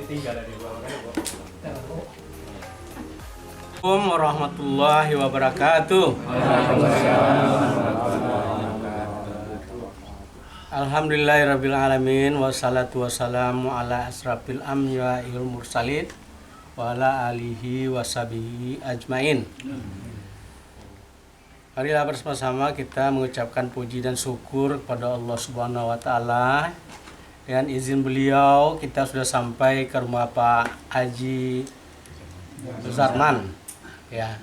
Assalamualaikum warahmatullahi wabarakatuh. Alhamdulillahirabbil alamin wassalatu wassalamu ala asrafil anbiya'i wal mursalin wa ala alihi washabihi ajmain. Marilah bersama-sama kita mengucapkan puji dan syukur kepada Allah Subhanahu wa taala. Dengan izin beliau kita sudah sampai ke rumah Pak Haji Zarman, ya,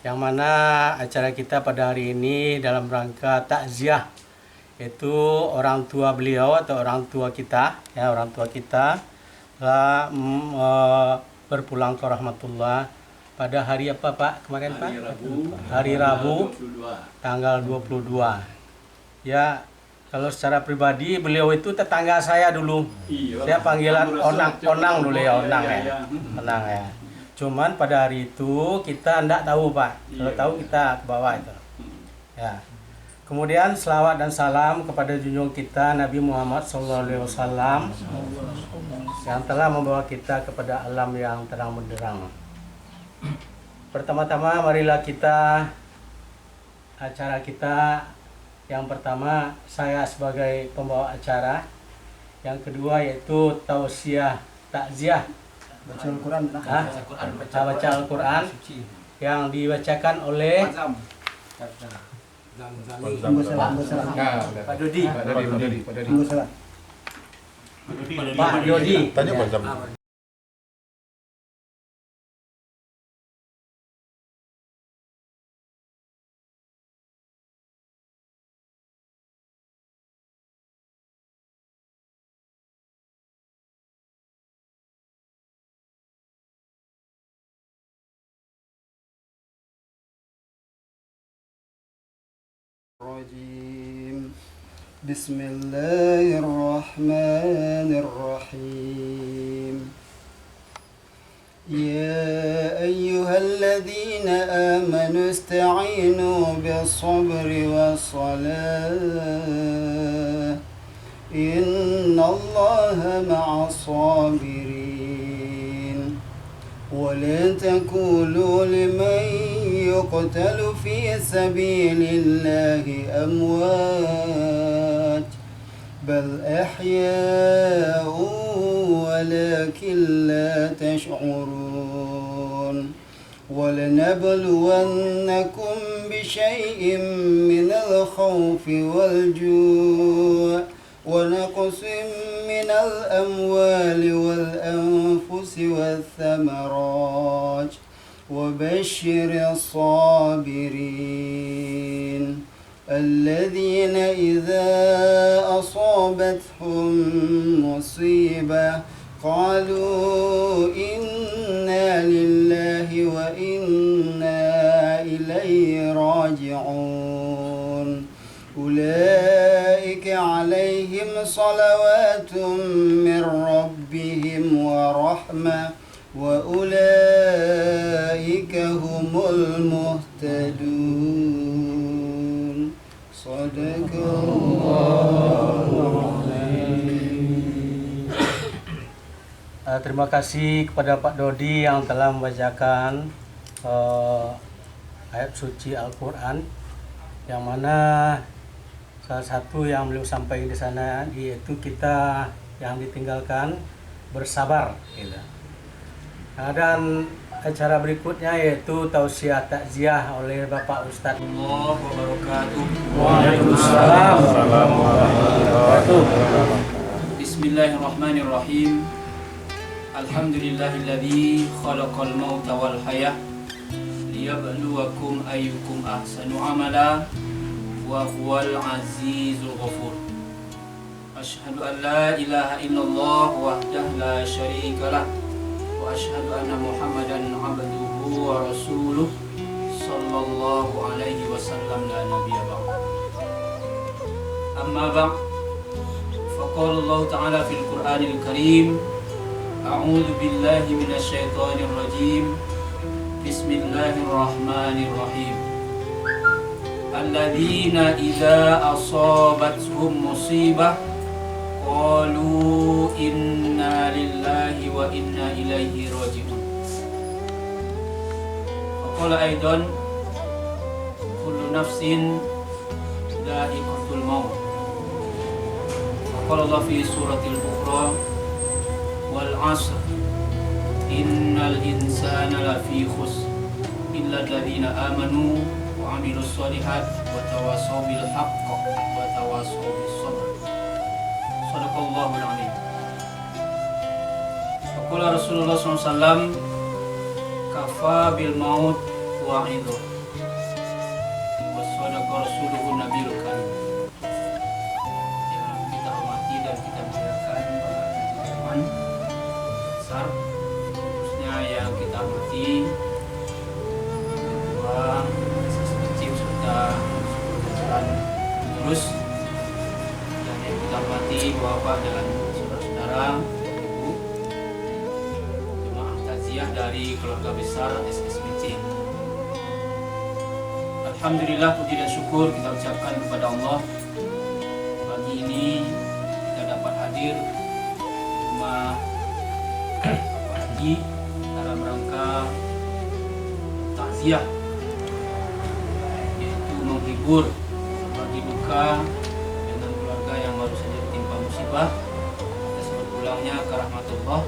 yang mana acara kita pada hari ini dalam rangka takziah, yaitu orang tua beliau atau orang tua kita, ya, orang tua kita telah berpulang ke rahmatullah pada hari apa Pak kemarin Pak? Hari Rabu tanggal 22. Ya, kalau secara pribadi beliau itu tetangga saya dulu. Saya panggilan Onang dulu ya, Onang ya. Onang ya. Cuman pada hari itu kita enggak tahu Pak. Kalau tahu kita ke bawah itu. Ya. Kemudian selawat dan salam kepada junjungan kita Nabi Muhammad SAW yang telah membawa kita kepada alam yang terang benderang. Pertama-tama marilah kita acara kita yang pertama saya sebagai pembawa acara, yang kedua yaitu tausiah takziah baca Al-Quran, baca Al-Quran yang dibacakan oleh Pak Dodi. Pak Dodi. Tanya Pak Zam. بسم الله الرحمن الرحيم يا أيها الذين آمنوا استعينوا بالصبر والصلاة إن الله مع الصابرين ولا تقولوا لمن يقتل في سبيل الله أموات بل أحياء ولكن لا تشعرون ولنبلونكم بشيء من الخوف والجوع ونقص من الأموال والأنفس والثمرات وبشر الصابرين الذين إذا أصابتهم مصيبة قالوا إنا لله وإنا إليه راجعون أولئك عليهم صلوات من ربهم ورحمة وأولئك هم المهتدون صدق الله العظيم. Terima kasih kepada Pak Dodi yang telah membacakan ayat suci Al-Quran, yang mana salah satu yang beliau sampaikan di sana yaitu kita yang ditinggalkan bersabar, gitu. Nah, dan acara berikutnya yaitu tausiah takziah oleh Bapak Ustadz. Waalaikumsalam warahmatullahi wabarakatuh. Bismillahirrahmanirrahim. Alhamdulillahilladzi khalaqal mauta wal hayah liyabluwakum ayyukum ahsanu amala wa huwal azizul ghafur. Asyhadu an la ilaha illallah wahdahu la syarika lah wa asyhadu anna Muhammadan abduhu wa rasuluh sallallahu alaihi wasallam la nabiyya ba'd. Amma ba'd, faqala Allah ta'ala fil Qur'anil Karim, a'udzu billahi minasy syaithanir rajim. Bismillahirrahmanirrahim. Alladzina idza asabathum musibah qalu inna lillahi wa inna ilaihi raji'un. Qala aidan kullu nafsin dha'iqatul maut. Qala Allah fi suratil ukhra wal 'asr innal insana lafi khusr illa alladziina amanu wa 'amilus shalihat wa tawassaw bil haqq wa tawassaw bis sabr. Shadaqallahul 'azim. Qala Rasulullah SAW, kafa bil maut wa'idhu wa sadaqa rasuluhu nabiyul karim. Yang kita hormati dan kita muliakan para hadirin besar, khususnya yang kita hormati ketua eksekutif serta jajaran pengurus, dan yang kita hormati bapak dan saudara-saudara, ibu, jemaah takziah dari keluarga besar SSBC. Alhamdulillah, puji dan syukur kita ucapkan kepada Allah. Pagi ini kita dapat hadir di rumah Bapak Haji dalam rangka takziah, yaitu menghibur berbagi duka dengan keluarga yang baru saja ditimpa musibah atas berpulangnya ke rahmatullah.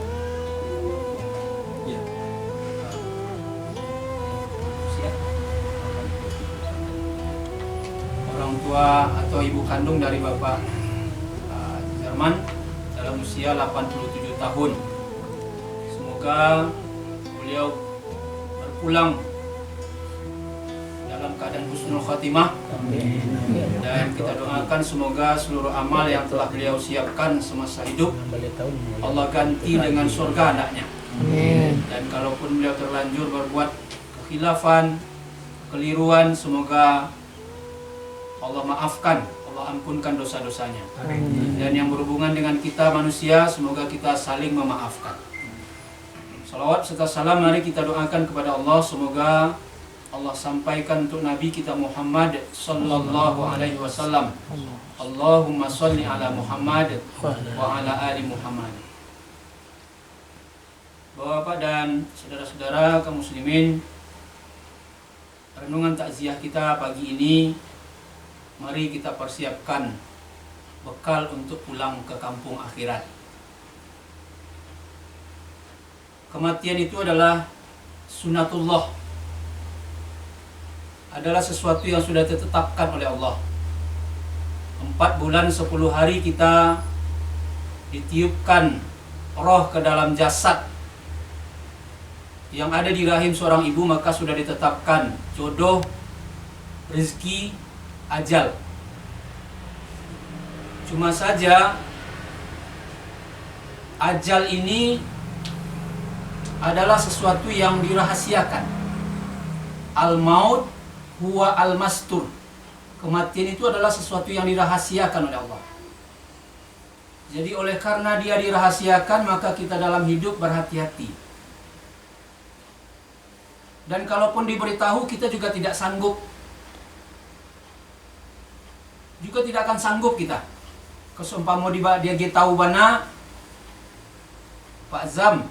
Orang tua atau ibu kandung dari Bapak Jerman dalam usia 87 tahun. Semoga beliau berpulang dalam keadaan husnul khatimah. Dan kita doakan semoga seluruh amal yang telah beliau siapkan semasa hidup Allah ganti dengan surga anaknya. Dan kalaupun beliau terlanjur berbuat kekhilafan, kekeliruan, semoga Allah maafkan, Allah ampunkan dosa-dosanya. Dan yang berhubungan dengan kita manusia, semoga kita saling memaafkan. Salawat serta salam mari kita doakan kepada Allah, semoga Allah sampaikan untuk Nabi kita Muhammad sallallahu alaihi wasallam. Allahumma sholli ala Muhammad wa ala ali Muhammad. Bapak dan saudara-saudara kaum muslimin, renungan takziah kita pagi ini, mari kita persiapkan bekal untuk pulang ke kampung akhirat. Kematian itu adalah sunatullah, adalah sesuatu yang sudah ditetapkan oleh Allah. 4 bulan 10 hari kita ditiupkan roh ke dalam jasad yang ada di rahim seorang ibu, maka sudah ditetapkan jodoh, rezeki, ajal. Cuma saja ajal ini adalah sesuatu yang dirahasiakan. Al-maut huwa al-mastur. Kematian itu adalah sesuatu yang dirahasiakan oleh Allah. Jadi oleh karena dia dirahasiakan, maka kita dalam hidup berhati-hati. Dan kalaupun diberitahu, kita juga tidak sanggup. Juga tidak akan sanggup kita. Kesumpamo dia tahu bana Pak Zam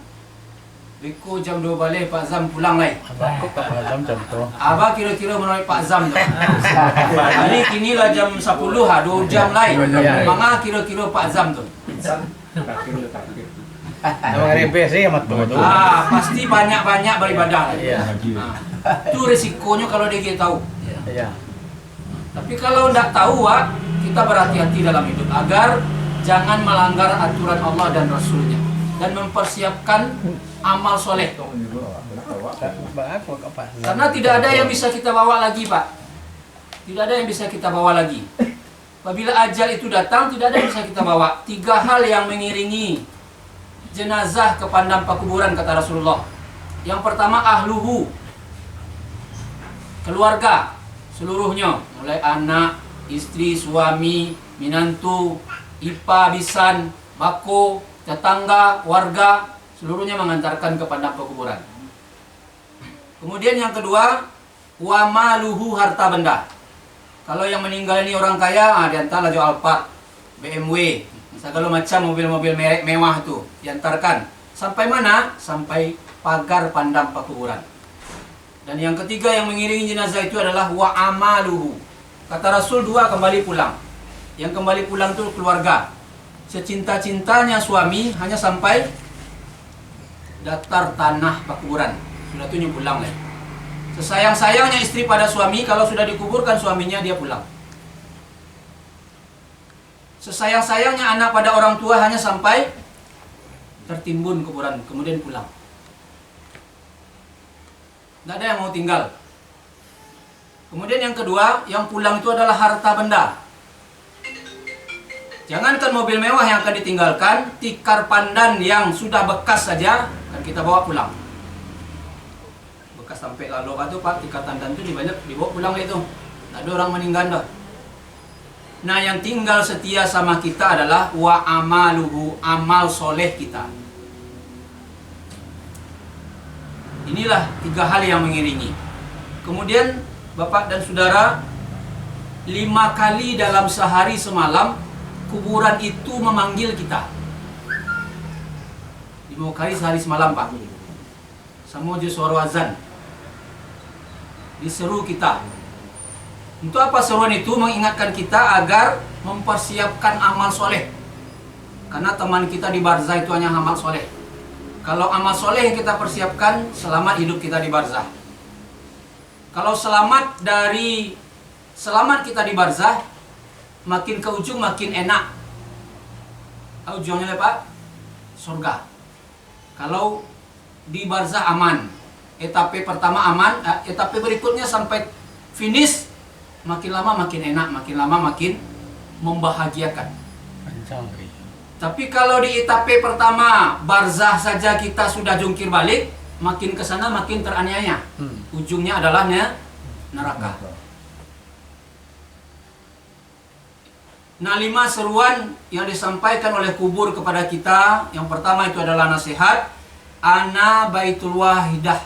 Beko jam 2 balik, Pak Zam pulang lai. Pak Zam contoh. Abah kira-kira menolak Pak Zam tu. Hari kini lah jam 10 ha, 2 jam lai. Manga kira-kira Pak Zam tu. Emang rempe sih amat tuh. Pasti banyak-banyak beribadah. Iya. Itu resikonya kalau dia tahu. Iya. Tapi kalau tidak tahu, kita berhati-hati dalam hidup agar jangan melanggar aturan Allah dan Rasulnya, dan mempersiapkan amal soleh. Karena tidak ada yang bisa kita bawa lagi, Pak. Tidak ada yang bisa kita bawa lagi. Apabila ajal itu datang, tidak ada yang bisa kita bawa. 3 hal yang mengiringi jenazah ke padang pekuburan, kata Rasulullah. Yang pertama, ahluhu, keluarga seluruhnya, mulai anak, istri, suami, minantu, ipa, bisan, bako, tetangga, warga, seluruhnya mengantarkan ke padang pekuburan. Kemudian yang kedua, wamaluhu, harta benda. Kalau yang meninggal ini orang kaya, diantarlah jual Alphard, BMW, Segala macam mobil-mobil merek mewah itu diantarkan. Sampai mana? Sampai pagar pandang pekuburan. Dan yang ketiga yang mengiringi jenazah itu adalah wa amaluhu. Kata Rasul, dua kembali pulang. Yang kembali pulang itu keluarga. Secinta-cintanya suami hanya sampai datar tanah pekuburan. Sudah tuh pulang lagi. Sesayang-sayangnya istri pada suami, kalau sudah dikuburkan suaminya, dia pulang. Sesayang-sayangnya anak pada orang tua hanya sampai tertimbun kuburan, kemudian pulang. Tidak ada yang mau tinggal. Kemudian yang kedua, yang pulang itu adalah harta benda. Jangankan mobil mewah yang akan ditinggalkan, tikar pandan yang sudah bekas saja akan kita bawa pulang. Bekas sampai lalu itu Pak, tikar pandan itu dibawa pulang itu. Tidak ada orang meninggal dah. Nah, yang tinggal setia sama kita adalah wa amaluhu, amal soleh kita. Inilah tiga hal yang mengiringi. Kemudian Bapak dan Saudara, 5 kali dalam sehari semalam kuburan itu memanggil kita. 5 kali sehari semalam Pak. Sama je suara azan. Diseru kita. Untuk apa seruan itu? Mengingatkan kita agar mempersiapkan amal soleh. Karena teman kita di barzah itu hanya amal soleh. Kalau amal soleh yang kita persiapkan, selamat hidup kita di barzah. Kalau selamat kita di barzah, makin ke ujung makin enak. Ujungnya Pak, surga. Kalau di barzah aman, etape pertama aman, etape berikutnya sampai finish, makin lama makin enak, makin lama makin membahagiakan. Tapi kalau di etape pertama barzah saja kita sudah jungkir balik, makin ke sana makin teraniaya. Ujungnya adalah neraka. Nah, 5 seruan yang disampaikan oleh kubur kepada kita. Yang pertama itu adalah nasihat. Ana baitul wahidah.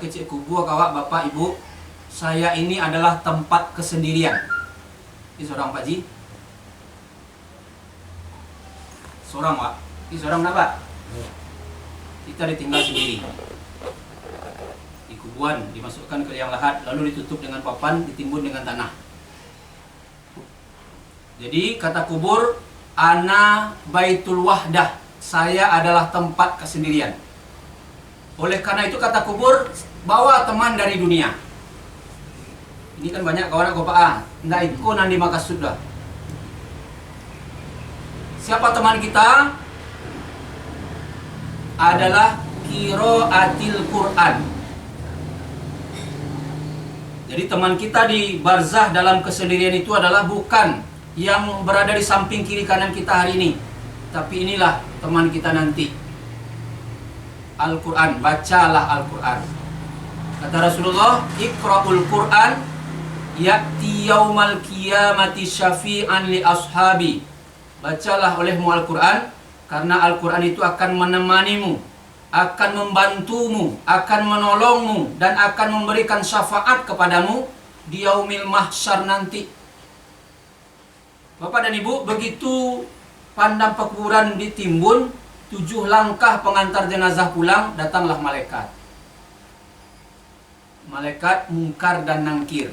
Kecil kubur kawak bapak ibu. Saya ini adalah tempat kesendirian. Ini seorang Pak Ji. Seorang Pak. Ini seorang apa? Kita ditinggal sendiri. Di kuburan dimasukkan ke liang lahat, lalu ditutup dengan papan, ditimbun dengan tanah. Jadi kata kubur, ana baitul wahdah, saya adalah tempat kesendirian. Oleh karena itu kata kubur, bawa teman dari dunia. Ini kan banyak kawan kopaan, nggak ikut nanti makasud dah. Siapa teman kita? Adalah qiraatil Quran. Jadi teman kita di barzah dalam kesendirian itu adalah bukan yang berada di samping kiri kanan kita hari ini, tapi inilah teman kita nanti. Al-Quran, bacalah Al-Quran. Kata Rasulullah, iqra'ul Quran ya'ti yaumal qiyamati syafi'an li ashabi. Bacalah olehmu Al-Quran, karena Al-Quran itu akan menemanimu, akan membantumu, akan menolongmu, dan akan memberikan syafaat kepadamu di yaumil mahsyar nanti. Bapak dan Ibu, begitu pandang pekuburan ditimbun, 7 langkah pengantar jenazah pulang, datanglah malaikat. Malaikat Munkar dan Nangkir.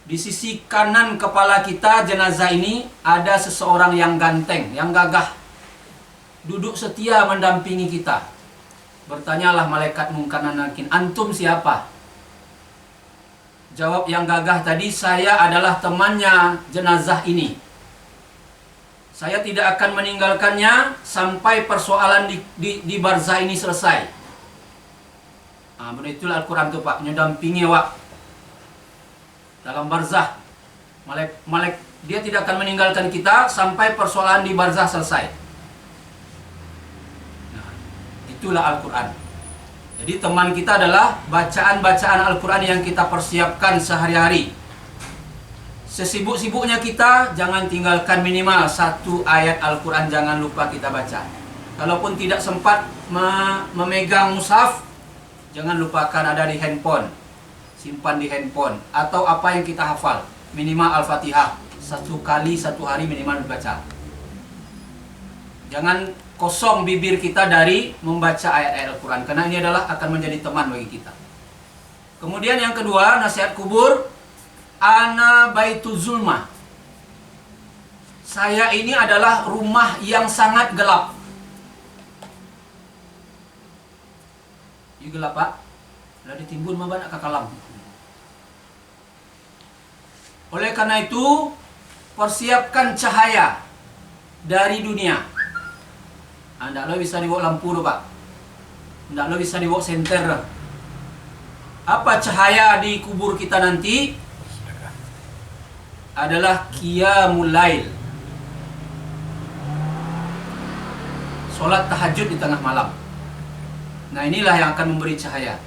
Di sisi kanan kepala kita jenazah ini ada seseorang yang ganteng, yang gagah, duduk setia mendampingi kita. Bertanyalah malaikat Munkar dan Nakir, antum siapa? Jawab yang gagah tadi, saya adalah temannya jenazah ini. Saya tidak akan meninggalkannya sampai persoalan di barzah ini selesai. Itulah Al-Quran itu Pak, mendampingi Wak. Dalam barzah, dia tidak akan meninggalkan kita sampai persoalan di barzah selesai. Nah, itulah Al-Quran. Jadi teman kita adalah bacaan-bacaan Al-Quran yang kita persiapkan sehari-hari. Sesibuk-sibuknya kita, jangan tinggalkan minimal 1 ayat Al-Quran, jangan lupa kita baca. Kalaupun tidak sempat memegang mushaf, jangan lupakan ada di handphone. Simpan di handphone, atau apa yang kita hafal, minimal Al-Fatihah 1 1 kali 1 hari minimal dibaca. Jangan kosong bibir kita dari membaca ayat-ayat Al-Quran, karena ini adalah akan menjadi teman bagi kita. Kemudian yang kedua, nasihat kubur, ana baitu zulmah. Saya ini adalah rumah yang sangat gelap. Gelap pak, lah ditimbun mah banyak kakalam. Oleh karena itu, persiapkan cahaya dari dunia. Ndak lo bisa dibawa lampu do pak, ndak lo bisa dibawa senter. Apa cahaya di kubur kita nanti? Adalah qiyamul lail, sholat tahajud di tengah malam. Nah inilah yang akan memberi cahaya.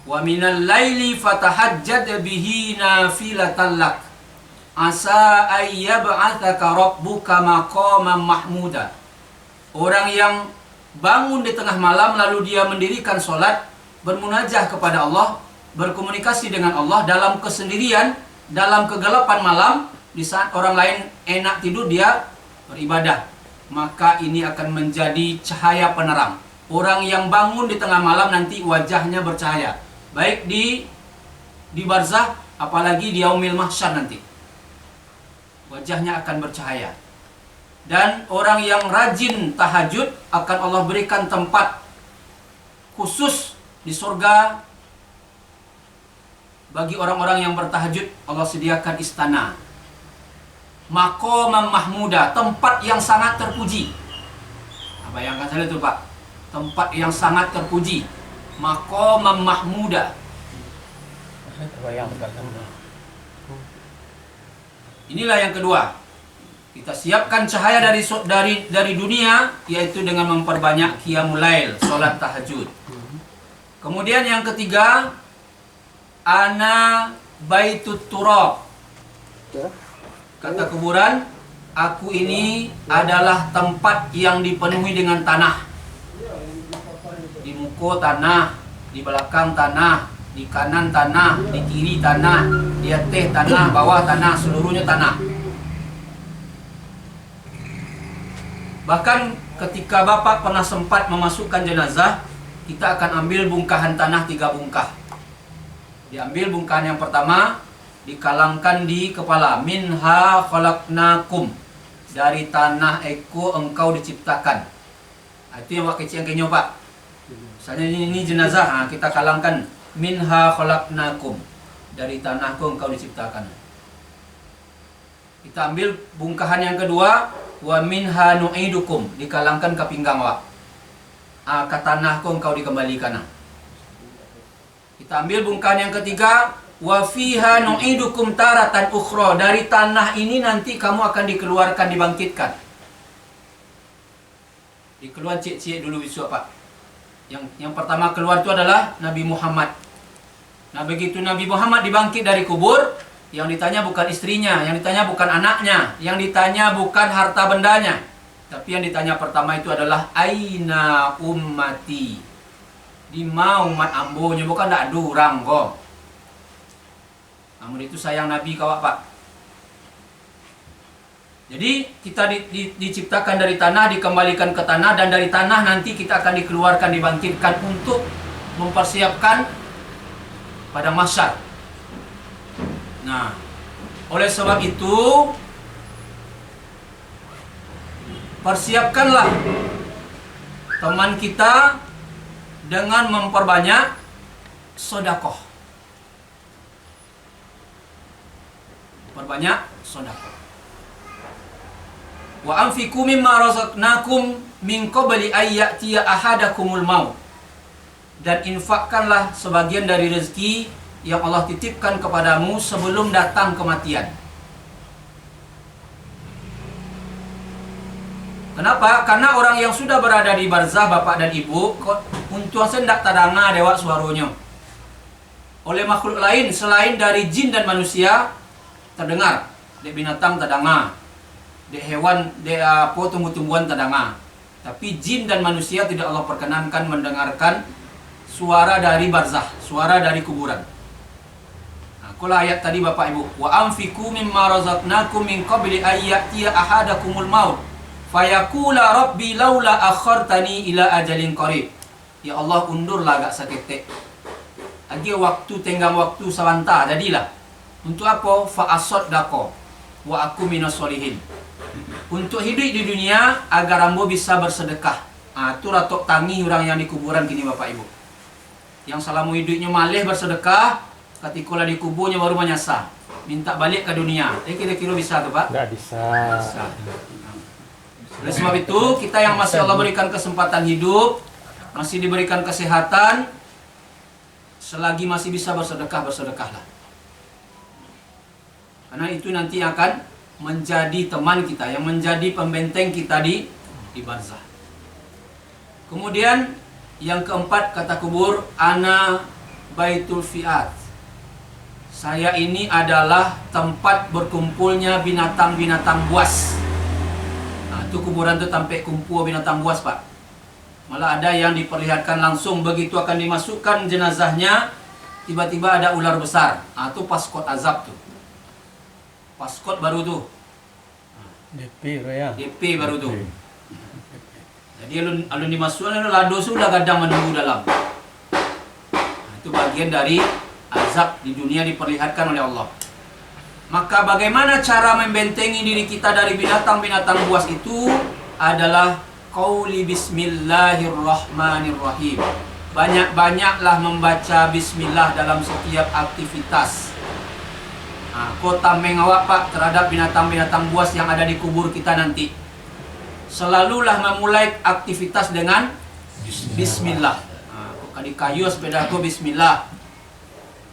Wa minal laili fatahajjad bihi nafilatan lak asa ayyab'atsaka rabbuka maqaman mahmuda. Orang yang bangun di tengah malam lalu dia mendirikan sholat, bermunajah kepada Allah, berkomunikasi dengan Allah dalam kesendirian, dalam kegelapan malam, di saat orang lain enak tidur dia beribadah, maka ini akan menjadi cahaya penerang. Orang yang bangun di tengah malam nanti wajahnya bercahaya, baik di barzah, apalagi di yaumil mahsyar nanti wajahnya akan bercahaya. Dan orang yang rajin tahajud akan Allah berikan tempat khusus di surga. Bagi orang-orang yang bertahajud, Allah sediakan istana maqaman mahmuda, tempat yang sangat terpuji. Bayangkan saja itu pak, tempat yang sangat terpuji, maqaman mahmuda. Inilah yang kedua, kita siapkan cahaya dari dunia, yaitu dengan memperbanyak qiyamul lail, sholat tahajud. Kemudian yang ketiga, ana baitut turab. Kata kuburan, aku ini adalah tempat yang dipenuhi dengan tanah. Di muka tanah, di belakang tanah, di kanan tanah, di kiri tanah, di atas tanah, bawah tanah, seluruhnya tanah. Bahkan ketika Bapak pernah sempat memasukkan jenazah, kita akan ambil bongkahan tanah 3 bongkah. Diambil bongkahan yang pertama, dikalangkan di kepala, minha khalaqnakum, dari tanah eko engkau diciptakan. Itu yang Pak kecil yang pak. Misalnya ini jenazah, kita kalangkan minha khalaqnakum, dari tanahku engkau diciptakan. Kita ambil bongkahan yang kedua, wa minha nu'idukum, dikalangkan ke pinggang Pak. Ke tanahku engkau dikembalikan. Kita ambil bongkahan yang ketiga, wa fiha nu'idukum taratan ukhra, dari tanah ini nanti kamu akan dikeluarkan, dibangkitkan. Dikeluar cik-cik dulu besok Pak. Yang pertama keluar itu adalah Nabi Muhammad. Nah begitu Nabi Muhammad dibangkit dari kubur, yang ditanya bukan istrinya, yang ditanya bukan anaknya, yang ditanya bukan harta bendanya, tapi yang ditanya pertama itu adalah aina ummati, di mau umat ambonya, bukan tak durang kok. Namun itu sayang Nabi kawak Pak. Jadi kita diciptakan dari tanah, dikembalikan ke tanah, dan dari tanah nanti kita akan dikeluarkan, dibangkitkan untuk mempersiapkan pada mahsyar. Nah, oleh sebab itu persiapkanlah teman kita dengan memperbanyak sedekah. Perbanyak sedekah. Wa anfiqu mimma razaqnakum min qabli ay ya'tiya ahadakumul maut. Dan infakkanlah sebagian dari rezeki yang Allah titipkan kepadamu sebelum datang kematian. Kenapa? Karena orang yang sudah berada di barzah, bapak dan ibu, untuk sendak tadanga dewak suaranya. Oleh makhluk lain selain dari jin dan manusia terdengar. Di binatang tadanga, di hewan, di tumbuh-tumbuhan tadanga. Tapi jin dan manusia tidak Allah perkenankan mendengarkan suara dari barzah, suara dari kuburan. Nah, Kalau ayat tadi Bapak Ibu, wa anfiqu mimma razaqnakum min qabli an ya'tiya ahadakumul maut fayaqula rabbi laula akhartani ila ajalin qarib. Ya Allah, undurlah agak seketik. Lagi waktu tenggang waktu sebentar jadilah. Untuk apa? Fa asaddaqo wa aku minas solihin. Untuk hidup di dunia agar ambo bisa bersedekah. Itu ratok tangi orang yang di kuburan kini Bapak Ibu. Yang selama hidupnya malih bersedekah, ketika lah di kuburnya baru menyasar. Minta balik ke dunia. Kira-kira bisa ke Pak? Nggak bisa. Bisa. Oleh sebab itu, kita yang masih Allah berikan kesempatan hidup, masih diberikan kesehatan, selagi masih bisa bersedekah, bersedekahlah. Karena itu nanti akan menjadi teman kita, yang menjadi pembenteng kita di barzah. Kemudian yang keempat kata kubur, ana baitul fiat. Saya ini adalah tempat berkumpulnya binatang-binatang buas. Itu kuburan itu sampai kumpul binatang buas, Pak. Malah ada yang diperlihatkan langsung begitu akan dimasukkan jenazahnya, tiba-tiba ada ular besar. Itu paskot azab tuh. Paskot baru tuh. DP ya. DP baru tuh. Jadi alun dimasukkan lado sudah kadang menunggu dalam. Itu bagian dari azab di dunia diperlihatkan oleh Allah. Maka bagaimana cara membentengi diri kita dari binatang-binatang buas itu adalah qauli bismillahirrahmanirrahim. Banyak-banyaklah membaca bismillah dalam setiap aktivitas. Kota mengawak Pak terhadap binatang-binatang buas yang ada di kubur kita nanti. Selalulah memulai aktivitas dengan bismillah. Kok di kayu sepeda aku bismillah.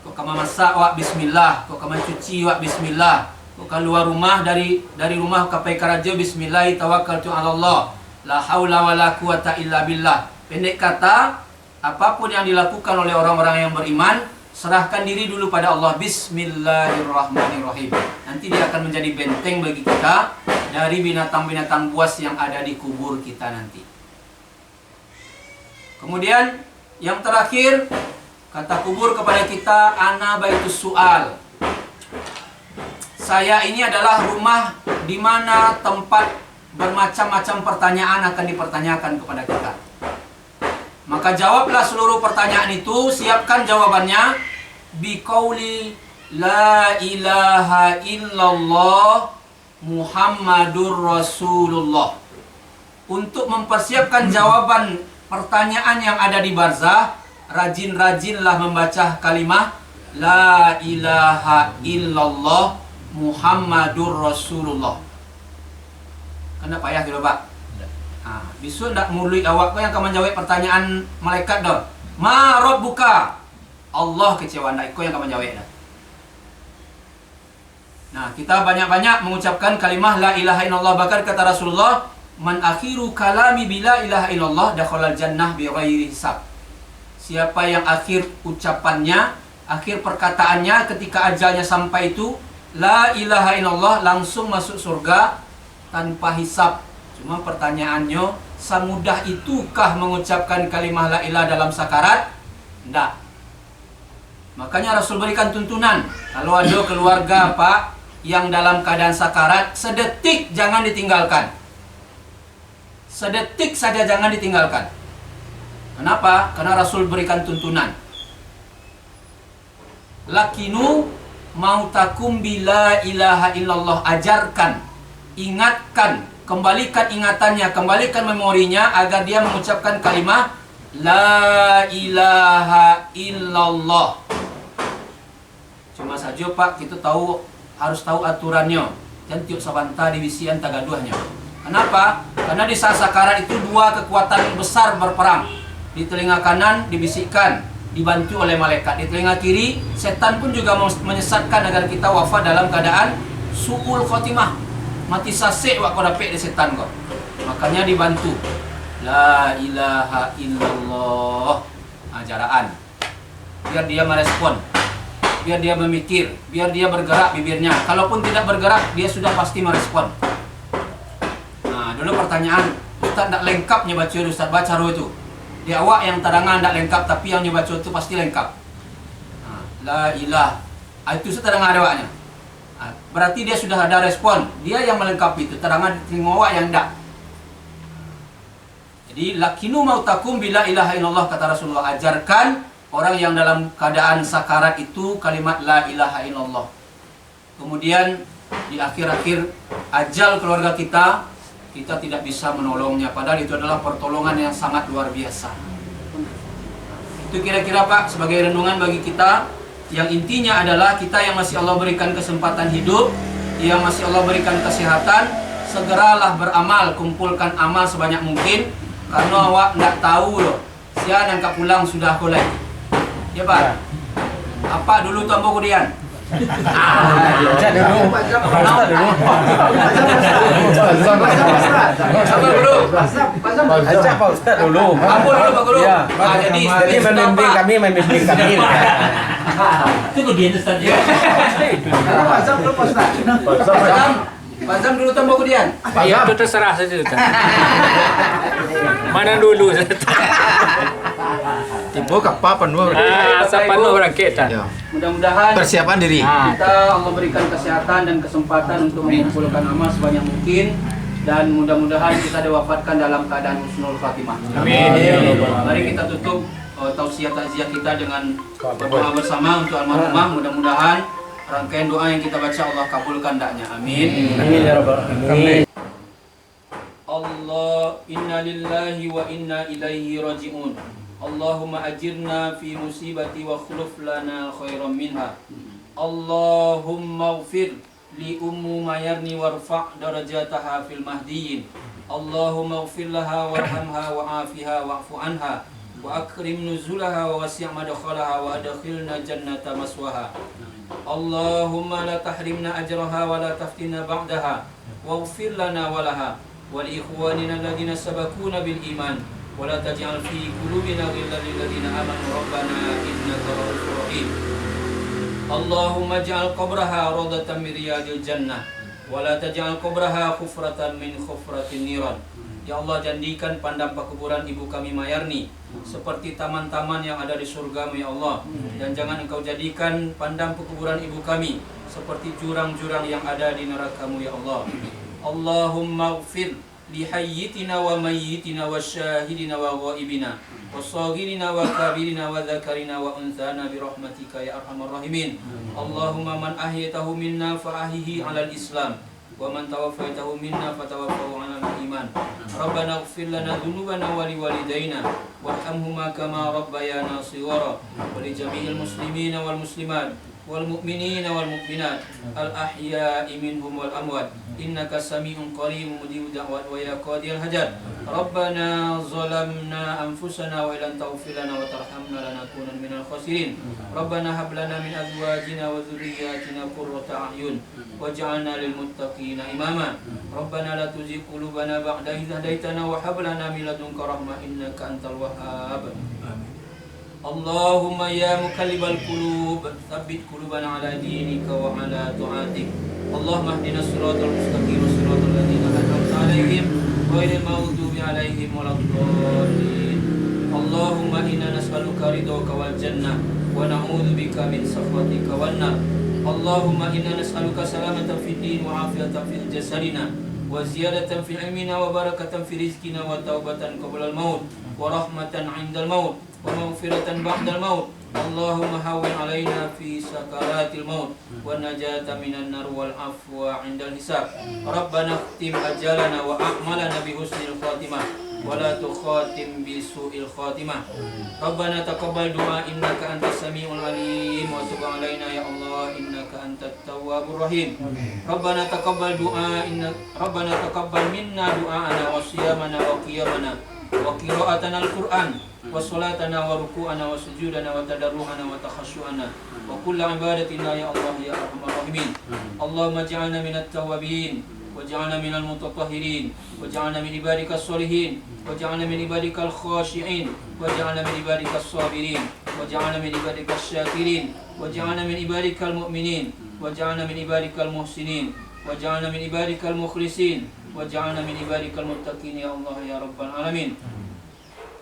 Kok kamu masak wak bismillah, kok kamu cuci wak bismillah, kok keluar rumah dari rumah ke kerja bismillah tawakkaltu 'ala Allah. La haula wala quwata illa billah. Pendek kata, apapun yang dilakukan oleh orang-orang yang beriman, serahkan diri dulu pada Allah. Bismillahirrahmanirrahim. Nanti dia akan menjadi benteng bagi kita dari binatang-binatang buas yang ada di kubur kita nanti. Kemudian yang terakhir, kata kubur kepada kita, ana baitus su'al. Saya ini adalah rumah di mana tempat bermacam-macam pertanyaan akan dipertanyakan kepada kita. Maka jawablah seluruh pertanyaan itu, siapkan jawabannya biqauli la ilaha illallah Muhammadur Rasulullah. Untuk mempersiapkan jawaban pertanyaan yang ada di barzah, rajin-rajinlah membaca kalimat la ilaha illallah Muhammadur Rasulullah. Kena payah gitu Pak. Besok ndak mulai awak kau yang akan menjawab pertanyaan malaikat dah. Ma rabbuka? Allah kecewa ndak kau yang akan menjawab dah. Nah, kita banyak-banyak mengucapkan kalimat la ilaha illallah. Bahkan kata Rasulullah, man akhiru kalami bila ilaha illallah dakhalal jannah bighairi hisab. Siapa yang akhir ucapannya, akhir perkataannya ketika ajalnya sampai itu la ilaha illallah, langsung masuk surga tanpa hisab. Cuma pertanyaannya, semudah itukah mengucapkan kalimat la ilaha dalam sakarat? Tidak. Makanya Rasul berikan tuntunan, kalau ada keluarga Pak yang dalam keadaan sakarat, sedetik jangan ditinggalkan. Sedetik saja jangan ditinggalkan. Kenapa? Karena Rasul berikan tuntunan. Lakinu mautakum bila ilaha illallah. Ajarkan, ingatkan, kembalikan ingatannya, kembalikan memorinya agar dia mengucapkan kalimat la ilaha illallah. Cuma saja Pak, kita harus tahu aturannya. Dan tiup sabanta divisian tagaduhnya. Kenapa? Karena di saat sakarat itu dua kekuatan besar berperang. Di telinga kanan dibisikkan, dibantu oleh malaikat. Di telinga kiri, setan pun juga menyesatkan agar kita wafat dalam keadaan su'ul khotimah. Mati sasik waktu dapat di setan kau. Makanya dibantu. La ilaha illallah. Ajaraan. Biar dia merespon. Biar dia memikir. Biar dia bergerak bibirnya. Kalaupun tidak bergerak, dia sudah pasti merespon. Nah, dulu pertanyaan, Ustaz tak lengkap nyebaca Ustaz baca itu. Di awak yang tadangan tak lengkap, tapi yang nyebaca itu pasti lengkap. La ilah. Itu seterangan awaknya. Berarti dia sudah ada respon. Dia yang melengkapi itu. Terangan terima awak yang enggak. Jadi lakinu mautakum bila ilaha illallah, kata Rasulullah. Ajarkan orang yang dalam keadaan sakarat itu kalimat la ilaha illallah. Kemudian di akhir-akhir ajal keluarga kita tidak bisa menolongnya. Padahal itu adalah pertolongan yang sangat luar biasa. Itu kira-kira Pak sebagai renungan bagi kita. Yang intinya adalah kita yang masih Allah berikan kesempatan hidup, yang masih Allah berikan kesehatan, segeralah beramal, kumpulkan amal sebanyak mungkin. Karena awak tidak tahu loh, siapa yang pulang sudah kolek. Ya Pak. Apa dulu Tuan Kemudian? Baca dulu. Baca dulu. Sabar dulu. Baca Pak Ustaz dulu. Apa dulu Pak Guru? Ya. Jadi Jadi membimbing kami. itu kemudian Ustaz ya. Pak Zam dulu Tuan Kemudian. Ya, itu terserah saja. Mana dulu? Timbul kapal penuh. Siapa nu berangkat? Ya. Mudah-mudahan Persiapan diri. kita Allah berikan kesehatan dan kesempatan untuk mengumpulkan amal sebanyak mungkin, dan mudah-mudahan kita diwafatkan dalam keadaan husnul khatimah. Amin. Mari kita tutup tausiah takziah kita dengan berdoa bersama untuk almarhumah. Mudah-mudahan rangkaian doa yang kita baca Allah kabulkan daknya. Amin. Amin ya rabbal alamin. Allah, inna lillahi wa inna ilaihi raji'un. Allahumma ajirna fi musibati wa khuluf lana khairan minha. Allahumma ghfir li ummu mayarni warfa' darajataha fil mahdiyin. Allahumma ghfir laha warhamha wa'afiha wa'fu anha wa akrim nuzulaha wa wasi' madkhalaha wa adkhilna jannata maswaha. Allahumma la tahrimna ajraha wa la taftina ba'daha waghfir lana wa laha wa li ikhwanina alladhina sabaquna bil iman. ولا تجعل في قلوبنا غلا للذين آمنوا ربنا إنك رؤوف رحيم. اللهم اجعل قبرها روضة من رياض الجنة ولا تجعل قبرها خفرة من خفرة النيران. Ya Allah, jadikan pandang pekuburan ibu kami Mayarni seperti taman-taman yang ada di surga-Mu ya Allah, dan jangan Engkau jadikan pandang pekuburan ibu kami seperti jurang-jurang yang ada di neraka-Mu ya Allah. Allahumma ighfir lihayyitina wa mayyitina wa syahidina wa ghaibina wa saghirina wa kabirina wa dzakarina wa unthana bi rahmatika ya arhamar rahimin. Allahumma man ahyaytahu minna fa ahyihi 'alal islam wa man tawaffaytahu minna fatawaffahu 'alal iman. Rabbana ighfir lana dhunubana wa liwalidayna warhamhuma kama rabbayana shighara wa li jami'il muslimina wal muslimat wal mu'minina wal mu'minat al ahya'i minhum wal amwat innaka sami'un qaribun mujibud da'wat wa ya qadiyal hajat. Rabbana zalamna anfusana wa illam taghfir lana wa tarhamna lanakunanna minal khasirin. Rabbana hab lana min azwajina wa dhurriyyatina qurrata a'yun waj'alna lil muttaqina imama. Rabbana la tuzigh qulubana ba'da idh hadaytana wa hab lana min ladunka rahmah innaka antal wahhab. Allahumma ya muqallibal qulub tsabbit qulubana ala dinika wa ala ta'atik. Allahumma ihdina siratal mustaqim siratal ladzina an'amta 'alaihim ghairil maghdubi 'alaihim waladdallin. Allahumma inna nas'aluka ridhaka wal jannah wa na'udzubika min sakhatika wan nar. Allahumma inna nas'aluka salamatan fid din wa 'afiyatan fil jasadina wa ziyadatan fil ilmina wa barakatan fi rizqina wa taubatan qabla al maut wa rahmatan 'indal maut wa maghfiratan ba'dal maut. Allahumma hawwin 'alaina fi sakaratil maut wa najata minan nar wal afwa 'indal hisab. Rabbana khtim ajalana wa a'malana bi husnil khatimah wa la tukhatim bi su'il khatimah. Rabbana taqabbal du'a innaka antas samiul alim wa tub 'alaina ya Allah innaka antat tawwabur rahim. Rabbana taqabbal minna du'ana wa siyamana wa qiyamana wa qira'atana al-Qur'an wa salatana wa ruku'ana wa sujudana wa tadarruhana wa takhasyu'ana wa kullu ibadatina ya Allah ya arhamar rahimin. Allahumma ij'alna minat tawwabin waj'alna minal mutatahhirin waj'alna min ibadikas sholihin waj'alna min ibadikal khashi'in waj'alna min ibadikas sabirin waj'alna min ibadikas syakirin waj'alna min ibadikal mu'minin waj'alna min ibadikal muhsinin waj'alna min ibadikal mukhlisin waj'alna min ibadikal muttaqin ya Allah ya rabbal alamin.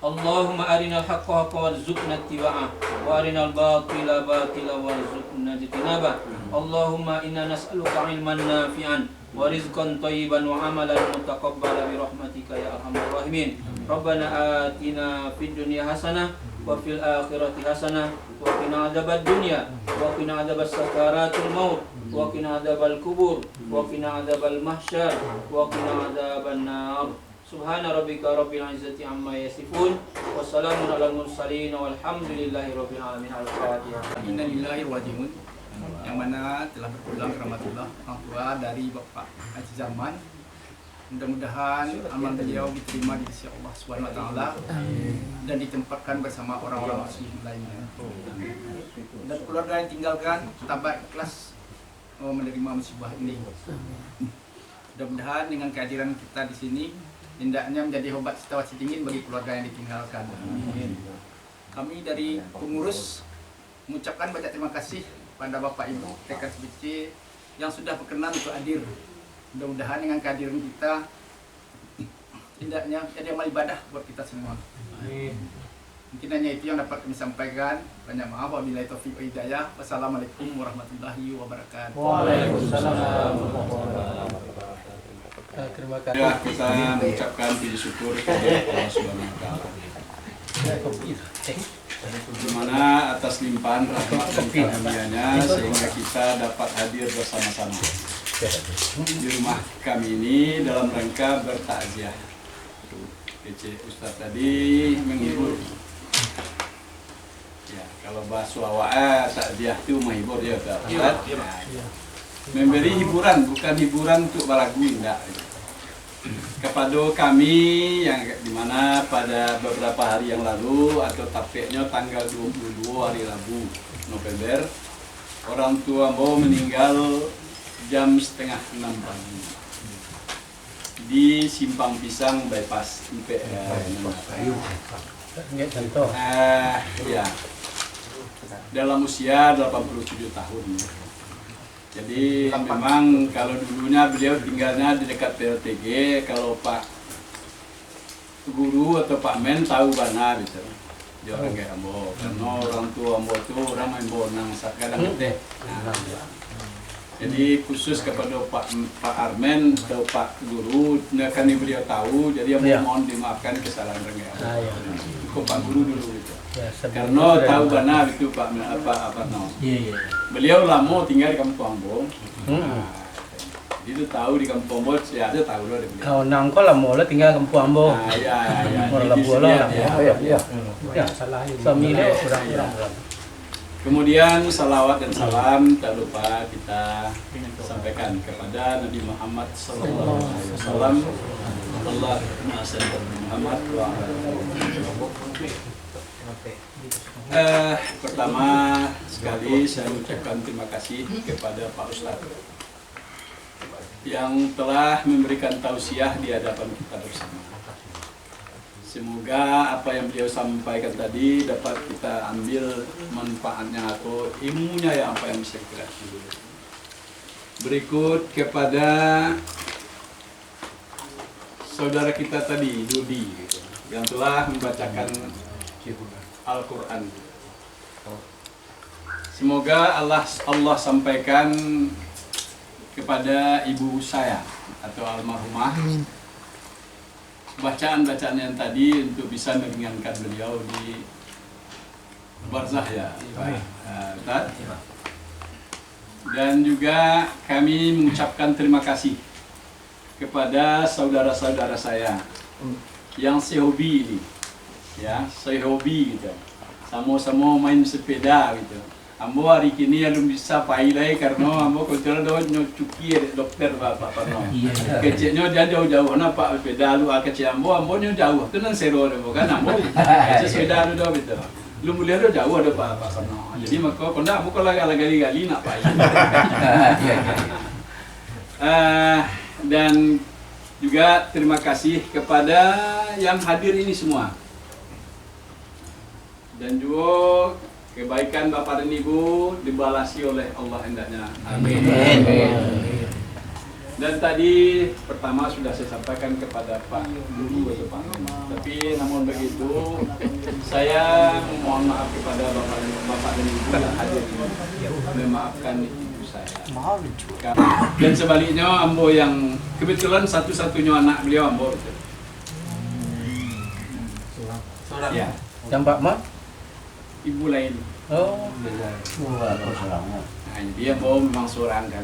Allahumma arinal haqqa haqqa warzuqna ittiba'ah wa arinal batila batila warzuqna ijtinabah. Allahumma inna nas'aluka ilman nafi'an wa rizqan thayyiban wa amalan mutaqabbala bi rahmatika ya arhamar rahimin. Rabbana atina fid dunya hasanah wa fil akhirati hasanah wa qina adzabad dunya wa qina adzabas sakaratul maut wa qina adzabal kubur wa qina adzabal mahsyar wa qina adzaban nar. Subhana rabbika rabbil izzati amma yasifun wa salamun alal mursalin walhamdulillahi rabbil alamin. Al-Fatihah. Inna lillahi wa rajiun, yang mana telah berpulang rahmatullah orang tua dari Bapak Haji Zaman. Mudah-mudahan amal beliau diterima di sisi Allah Subhanahu wa taala dan ditempatkan bersama orang-orang muslim lainnya. Dan keluarga yang tinggalkan tabah ikhlas menerima musibah ini. Mudah-mudahan dengan kehadiran kita di sini hendaknya menjadi obat situasi dingin bagi keluarga yang ditinggalkan. Kami dari pengurus mengucapkan banyak terima kasih pada Bapak Ibu TKSBC yang sudah berkenan untuk hadir. Mudah-mudahan dengan kehadiran kita hendaknya jadi amal ibadah buat kita semua. Mungkin hanya itu yang dapat kami sampaikan. Banyak maaf wabillahi taufiq wa hidayah. Wassalamualaikum warahmatullahi wabarakatuh. Waalaikumsalam. Terima kasih. Ya, kita mengucapkan puji syukur kepada Allah Subhanahu wa taala. Di mana atas limpahan rahmat dan karunia-Nya sehingga kita dapat hadir bersama-sama di rumah kami ini dalam rangka bertakziah. Ustaz tadi menghibur. Ya, kalau bahasa awak takziah itu menghibur ya, Ustaz. Memberi hiburan, bukan hiburan untuk balagu, enggak. Kepada kami yang dimana pada beberapa hari yang lalu atau tepatnya tanggal 22 hari Rabu November, orang tua mau meninggal jam 5:30 pagi di Simpang Pisang bypass ya, dalam usia 87 tahun. Jadi memang kalau dulunya beliau tinggalnya di dekat PLTG, kalau Pak Guru atau Pak Men tahu mana gitu. Dia orang kayak Ambo, karena orang tua Ambo itu orang main bonang kadang teh. Jadi khusus kepada Pak Armen atau Pak Guru, kan beliau tahu, jadi mohon dimaafkan kesalahan orang kayak Ambo. Itu Pak Guru dulu gitu. Ya, karena tahu benar itu Pak beliau lama tinggal di Kampung Ambo. Itu tahu di Kampung Ambo, ya ada tahu loh beliau. Kau nangko lama lah tinggal Kampung Ambo. Ya. Orang bola lah. Ya. Salah. Suami dia orang. Kemudian salawat dan salam tak lupa kita sampaikan kepada Nabi Muhammad sallallahu alaihi wasallam. Allahumma salli Muhammad wa pertama sekali saya ucapkan terima kasih kepada Pak Ustadz yang telah memberikan tausiah di hadapan kita bersama. Semoga apa yang beliau sampaikan tadi dapat kita ambil manfaatnya atau ilmunya ya apa yang bisa kita ambil. Berikut kepada saudara kita tadi, Dudi, yang telah membacakan Al-Quran. Semoga Allah sampaikan kepada ibu saya atau almarhumah bacaan-bacaan yang tadi untuk bisa meringankan beliau di barzah ya. Dan juga kami mengucapkan terima kasih kepada saudara-saudara saya yang sehobi ini. Ya, saya hobi gitu. Sama-sama main sepeda gitu. Ambo hari kini belum bisa pailai karena ambo kebetulan cuki dokter Pak Parno. Kecilnya dia jauh-jauh na Pak sepeda lu kecil ambo jauh. Itu nan sero kan ambo. Kecil sepeda lu gitu. Lu mulia jauh ada Pak Parno. Jadi maka konda ambo kalau gali-gali nak pailai. Dan juga terima kasih kepada yang hadir ini semua. Dan juga kebaikan Bapak dan Ibu dibalasi oleh Allah hendaknya. Amin. Dan tadi pertama sudah saya sampaikan kepada Pak Guru atau Pak Menko. Tapi namun begitu, saya mohon maaf kepada Bapak dan Ibu yang hadir ini, memaafkan ibu saya. Dan sebaliknya, Ambo yang kebetulan satu-satunya anak beliau Ambo. Ya, Yang Pak Ma? ibu lain. Oh. Nah, dia Ambo memang seorang kan.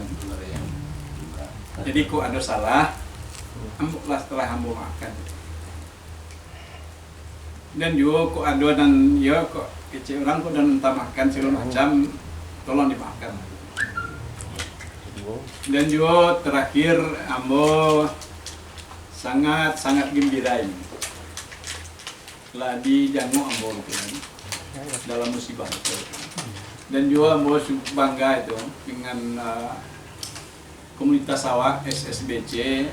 Jadi kok ada salah, amboklah setelah ambo maafkan. Dan juga kok ada dan ya kok kecil orang kok dan minta makan segala macam, tolong dimaafkan. Dan juga terakhir ambo sangat gembira ini. Telah dijanguk ambo gitu kan, dalam musibah itu. Dan juga ambo bangga itu dengan komunitas awak SSBC,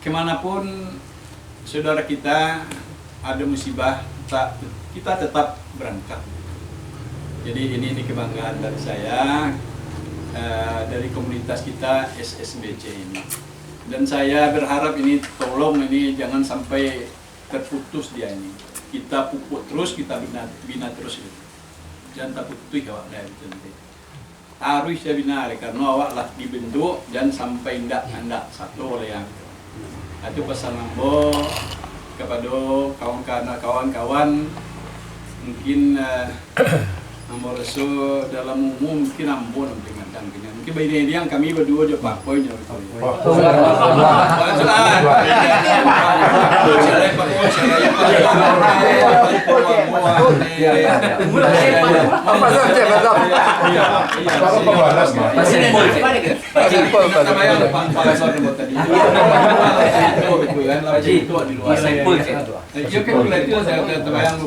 kemanapun saudara kita ada musibah, kita tetap berangkat. Jadi ini kebanggaan dari saya, dari komunitas kita SSBC ini. Dan saya berharap ini tolong ini jangan sampai terputus dia ini. Kita pupuk terus, kita bina terus. Jangan tak putus awak dari itu nanti. Harus saya bina karena awak lah dibentuk dan sampai anda satu oleh yang itu pesan ambo kepada kawan-kawan mungkin ambo resu dalam umum mungkin ambo nanti ngadang mungkin bayi dia yang kami berdua je pak poinnya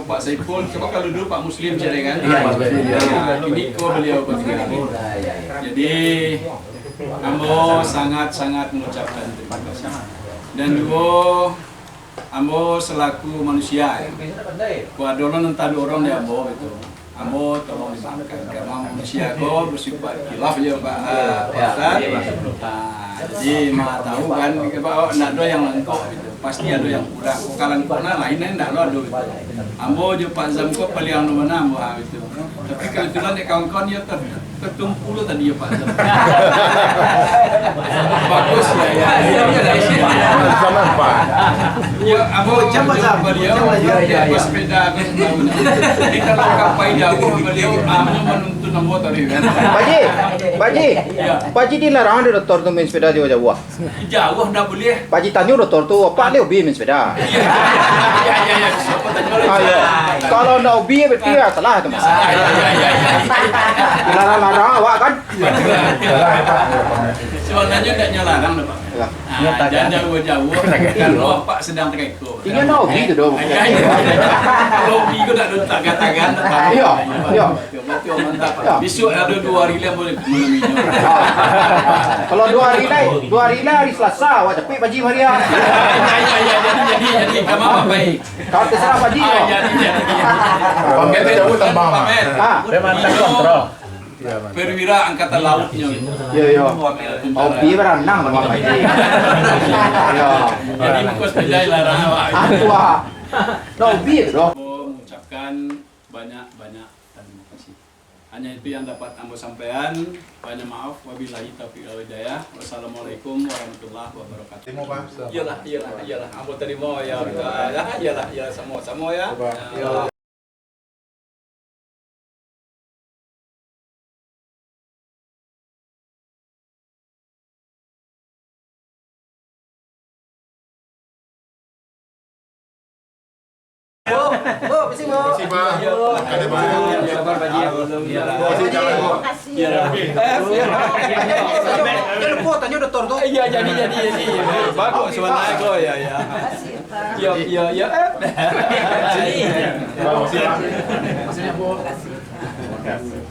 Pak Saiful, coba kalau dulu Pak Muslim saya kan, ini kok beliau berkali. Jadi ambo sangat mengucapkan terima kasih. Dan juga ambo selaku manusia, kuadolon entah dorong dia ambo itu. Ambo tolong dimaafkan karena manusia kok bersifat khilaf ya Pak Ustaz. Jadi mah tahu kan kalau nak ada yang lengkap gitu. Pasti ada yang kurang. Kalau kurang lainnya enggak ada gitu. Ambo je Pak Zam kok paling anu mana ambo itu. Tapi kebetulan dek kawan-kawan ya tertumpu tadi ya Pak Zam. Bagus ya. Zaman Pak. Ya ambo cepat beliau ya sepeda kan. Jadi kalau kapai jauh beliau amnya menuntun ambo tadi kan. Baji dilarang ada dokter tu main sepeda jauh. Jauh dah boleh. Baji tanya dokter tu apa dia hobi main sepeda. Ya. Siapa tanya lagi? Kalau nak hobi berarti salah tu mas. Larang awak kan? Sebenarnya tidak nyalarang dah Pak. Jangan jauh-jauh kalau Pak sedang terkekor. Ini nak hobi tu dong. Kalau hobi ko tak ada tagan-tagan. Iya. Betul mantap. Besok ada 2 hari lagi boleh minum. Kalau 2 hari lagi hari Selasa awak cepet Baji Maria. Jadi kamu apa baik? Kau terserah Baji. Jadi. Pamer jauh tambah. Memang terkontrol. Perwira angkatan lautnya gitu. Iya. Hobi berenang sama Baji. Iya. Jadi muka sepeda larang awak. Wah. Nak hobi tu dong. Mengucapkan banyak terima kasih. Hanya itu yang dapat ambo sampaikan. Banyak maaf. Wabillahi taufiq wal hidayah. Wassalamualaikum warahmatullahi wabarakatuh. Terima Pak. Iyalah. Ambo terima ya. Iyalah sama ya. Terima kasih Pak. Ada banyak. Sabar Baji. Jangan lupa tanya dokter tu. Iya jadi. Bagus sebenarnya kok ya. Ya. Maksudnya Bu. Terima kasih.